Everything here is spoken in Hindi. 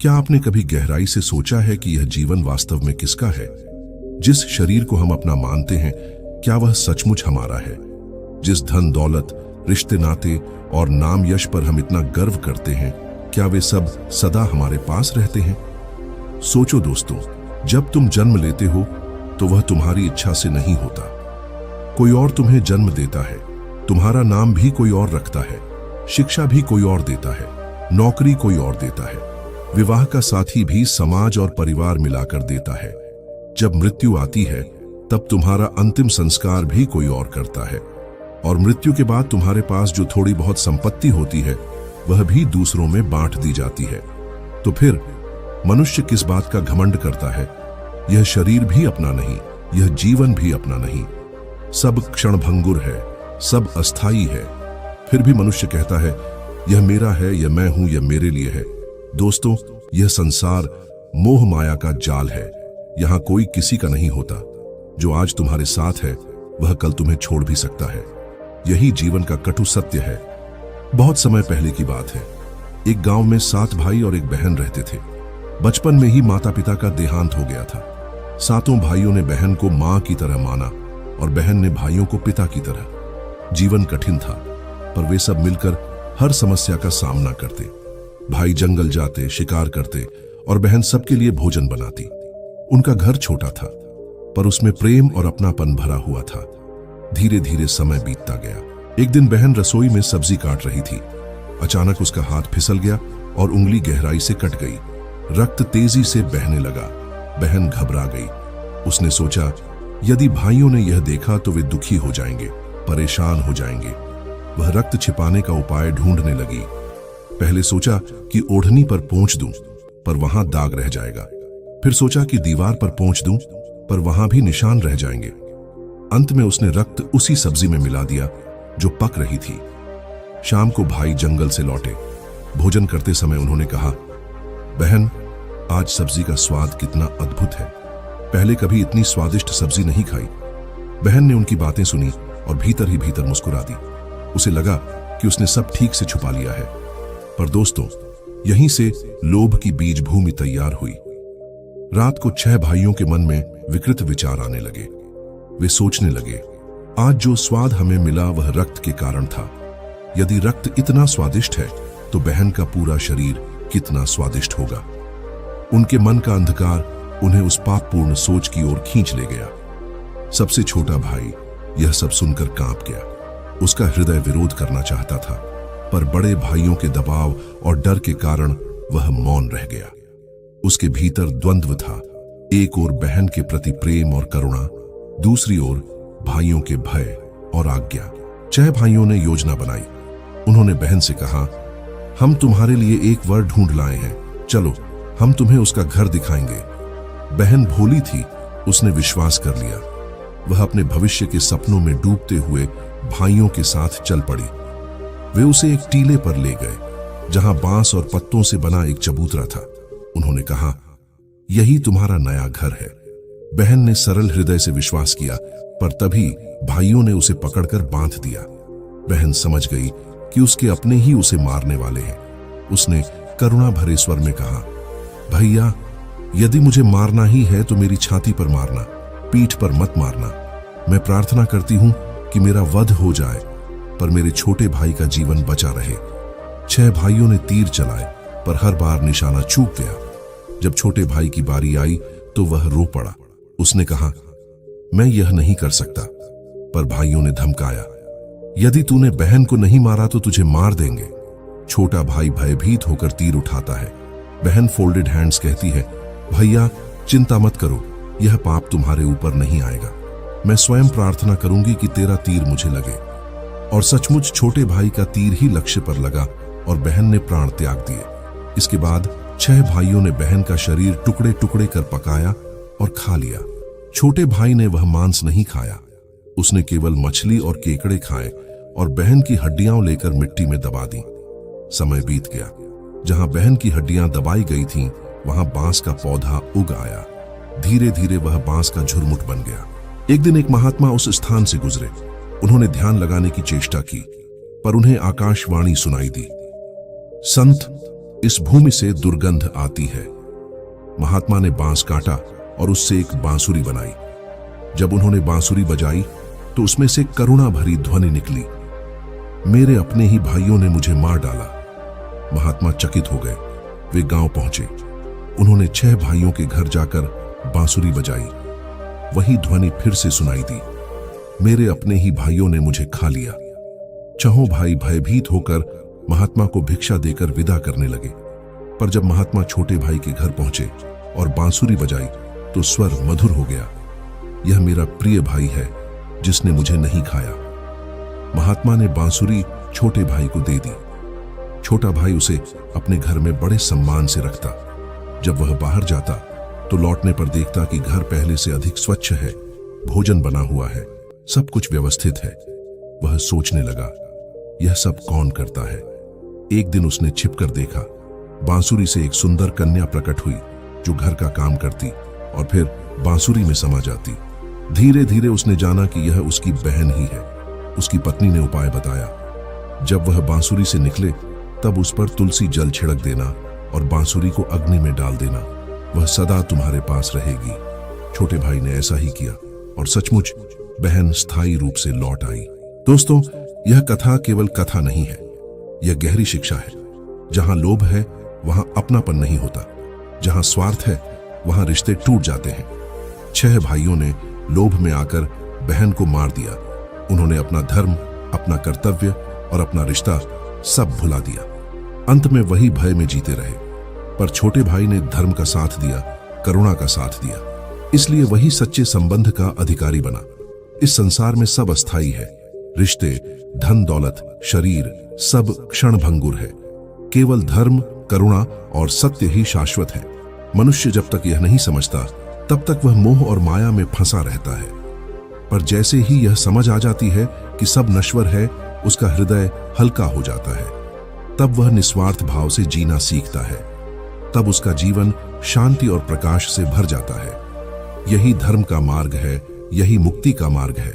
क्या आपने कभी गहराई से सोचा है कि यह जीवन वास्तव में किसका है? जिस शरीर को हम अपना मानते हैं, क्या वह सचमुच हमारा है? जिस धन दौलत, रिश्ते नाते और नाम यश पर हम इतना गर्व करते हैं, क्या वे सब सदा हमारे पास रहते हैं? सोचो दोस्तों, जब तुम जन्म लेते हो तो वह तुम्हारी इच्छा से नहीं होता। कोई और तुम्हें जन्म देता है। तुम्हारा नाम भी कोई और रखता है, शिक्षा भी कोई और देता है, नौकरी कोई और देता है, विवाह का साथी भी समाज और परिवार मिलाकर देता है। जब मृत्यु आती है तब तुम्हारा अंतिम संस्कार भी कोई और करता है, और मृत्यु के बाद तुम्हारे पास जो थोड़ी बहुत संपत्ति होती है वह भी दूसरों में बांट दी जाती है। तो फिर मनुष्य किस बात का घमंड करता है? यह शरीर भी अपना नहीं, यह जीवन भी अपना नहीं। सब क्षणभंगुर है, सब अस्थाई है। फिर भी मनुष्य कहता है, यह मेरा है, यह मैं हूं, यह मेरे लिए है। दोस्तों, यह संसार मोह माया का जाल है। यहां कोई किसी का नहीं होता। जो आज तुम्हारे साथ है वह कल तुम्हें छोड़ भी सकता है। यही जीवन का कटु सत्य है। बहुत समय पहले की बात है। एक गांव में 7 भाई और एक बहन रहते थे। बचपन में ही माता पिता का देहांत हो गया था। 7 भाइयों ने बहन को मां की तरह माना और बहन ने भाइयों को पिता की तरह। जीवन कठिन था, पर वे सब मिलकर हर समस्या का सामना करते। भाई जंगल जाते, शिकार करते और बहन सबके लिए भोजन बनाती। उनका घर छोटा था, पर उसमें प्रेम और अपनापन भरा हुआ था। धीरे धीरे समय बीतता गया। एक दिन बहन रसोई में सब्जी काट रही थी। अचानक उसका हाथ फिसल गया और उंगली गहराई से कट गई। रक्त तेजी से बहने लगा। बहन घबरा गई। उसने सोचा, यदि भाइयों ने यह देखा तो वे दुखी हो जाएंगे, परेशान हो जाएंगे। वह रक्त छिपाने का उपाय ढूंढने लगी। पहले सोचा कि ओढ़नी पर पोंछ दूं, पर वहां दाग रह जाएगा। फिर सोचा कि दीवार पर पोंछ दूं, पर वहां भी निशान रह जाएंगे। अंत में उसने रक्त उसी सब्जी में मिला दिया जो पक रही थी। शाम को भाई जंगल से लौटे। भोजन करते समय उन्होंने कहा, बहन, आज सब्जी का स्वाद कितना अद्भुत है। पहले कभी इतनी स्वादिष्ट सब्जी नहीं खाई। बहन ने उनकी बातें सुनी और भीतर ही भीतर मुस्कुरा दी। उसे लगा कि उसने सब ठीक से छुपा लिया है। पर दोस्तों, यहीं से लोभ की बीज भूमि तैयार हुई। रात को 6 भाइयों के मन में विकृत विचार आने लगे। वे सोचने लगे, आज जो स्वाद हमें मिला वह रक्त के कारण था। यदि रक्त इतना स्वादिष्ट है तो बहन का पूरा शरीर कितना स्वादिष्ट होगा। उनके मन का अंधकार उन्हें उस पापपूर्ण सोच की ओर खींच ले गया। सबसे छोटा भाई यह सब सुनकर कांप गया। उसका हृदय विरोध करना चाहता था, पर बड़े भाइयों के दबाव और डर के कारण वह मौन रह गया। उसके भीतर द्वंद्व था। एक ओर बहन के प्रति प्रेम और करुणा, दूसरी ओर भाइयों के भय और आज्ञा। 6 भाइयों ने योजना बनाई। उन्होंने बहन से कहा, हम तुम्हारे लिए एक वर ढूंढ लाए हैं, चलो हम तुम्हें उसका घर दिखाएंगे। बहन भोली थी, उसने विश्वास कर लिया। वह अपने भविष्य के सपनों में डूबते हुए भाइयों के साथ चल पड़ी। वे उसे एक टीले पर ले गए जहां बांस और पत्तों से बना एक चबूतरा था। उन्होंने कहा, यही तुम्हारा नया घर है। बहन ने सरल हृदय से विश्वास किया, पर तभी भाइयों ने उसे पकड़कर बांध दिया। बहन समझ गई कि उसके अपने ही उसे मारने वाले हैं। उसने करुणा भरे स्वर में कहा, भैया, यदि मुझे मारना ही है तो मेरी छाती पर मारना, पीठ पर मत मारना। मैं प्रार्थना करती हूं कि मेरा वध हो जाए, पर मेरे छोटे भाई का जीवन बचा रहे। 6 भाइयों ने तीर चलाए, पर हर बार निशाना चूक गया। जब छोटे भाई की बारी आई तो वह रो पड़ा। उसने कहा, मैं यह नहीं कर सकता। पर भाइयों ने धमकाया, यदि तूने बहन को नहीं मारा तो तुझे मार देंगे। छोटा भाई भयभीत होकर तीर उठाता है। बहन फोल्डेड हैंड्स कहती है, भैया चिंता मत करो, यह पाप तुम्हारे ऊपर नहीं आएगा। मैं स्वयं प्रार्थना करूंगी कि तेरा तीर मुझे लगे। और सचमुच छोटे भाई का तीर ही लक्ष्य पर लगा और बहन ने प्राण त्याग दिए। इसके बाद 6 भाइयों ने बहन का शरीर टुकड़े टुकड़े कर पकाया और खा लिया। छोटे भाई ने वह मांस नहीं खाया। उसने केवल मछली और केकड़े खाए और बहन की हड्डियां लेकर मिट्टी में दबा दी। समय बीत गया। जहां बहन की हड्डियां दबाई गई थीं, वहां बांस का पौधा उग आया। धीरे धीरे वह बांस का झुरमुट बन गया। एक दिन एक महात्मा उस स्थान से गुजरे। उन्होंने ध्यान लगाने की चेष्टा की, पर उन्हें आकाशवाणी सुनाई दी, संत, इस भूमि से दुर्गंध आती है। महात्मा ने बांस काटा और उससे एक बांसुरी बनाई। जब उन्होंने बांसुरी बजाई तो उसमें से करुणा भरी ध्वनि निकली। मेरे अपने ही भाइयों ने मुझे मार डाला। महात्मा चकित हो गए। वे गांव पहुंचे। उन्होंने 6 भाइयों के घर जाकर बांसुरी बजाई। वही ध्वनि फिर से सुनाई दी। मेरे अपने ही भाइयों ने मुझे खा लिया। 6 भाई भयभीत होकर महात्मा को भिक्षा देकर विदा करने लगे। पर जब महात्मा छोटे भाई के घर पहुंचे और बांसुरी बजाई तो स्वर मधुर हो गया। यह मेरा प्रिय भाई है जिसने मुझे नहीं खाया। महात्मा ने बांसुरी छोटे भाई को दे दी। छोटा भाई उसे अपने घर में बड़े सम्मान से रखता। जब वह बाहर जाता तो लौटने पर देखता कि घर पहले से अधिक स्वच्छ है, भोजन बना हुआ है, सब कुछ व्यवस्थित है। वह सोचने लगा, यह सब कौन करता है। एक दिन उसने छिपकर देखा। बांसुरी से एक सुंदर कन्या प्रकट हुई जो घर का काम करती और फिर बांसुरी में समा जाती। धीरे धीरे उसने जाना कि यह उसकी बहन ही है। उसकी पत्नी ने उपाय बताया। जब वह बांसुरी से निकले तब उस पर तुलसी जल छिड़क देना और बांसुरी को अग्नि में डाल देना। वह सदा तुम्हारे पास रहेगी। छोटे भाई ने ऐसा ही किया और सचमुच बहन स्थायी रूप से लौट आई। दोस्तों, यह कथा केवल कथा नहीं है, यह गहरी शिक्षा है। जहां लोभ है वहां अपनापन नहीं होता। जहां स्वार्थ है वहां रिश्ते टूट जाते हैं। 6 भाइयों ने लोभ में आकर बहन को मार दिया। उन्होंने अपना धर्म, अपना कर्तव्य और अपना रिश्ता सब भुला दिया। अंत में वही भय में जीते रहे। पर छोटे भाई ने धर्म का साथ दिया, करुणा का साथ दिया, इसलिए वही सच्चे संबंध का अधिकारी बना। इस संसार में सब अस्थाई है। रिश्ते, धन दौलत, शरीर सब क्षणभंगुर है। केवल धर्म, करुणा और सत्य ही शाश्वत है। मनुष्य जब तक यह नहीं समझता तब तक वह मोह और माया में फंसा रहता है। पर जैसे ही यह समझ आ जाती है कि सब नश्वर है, उसका हृदय हल्का हो जाता है। तब वह निस्वार्थ भाव से जीना सीखता है। तब उसका जीवन शांति और प्रकाश से भर जाता है। यही धर्म का मार्ग है, यही मुक्ति का मार्ग है।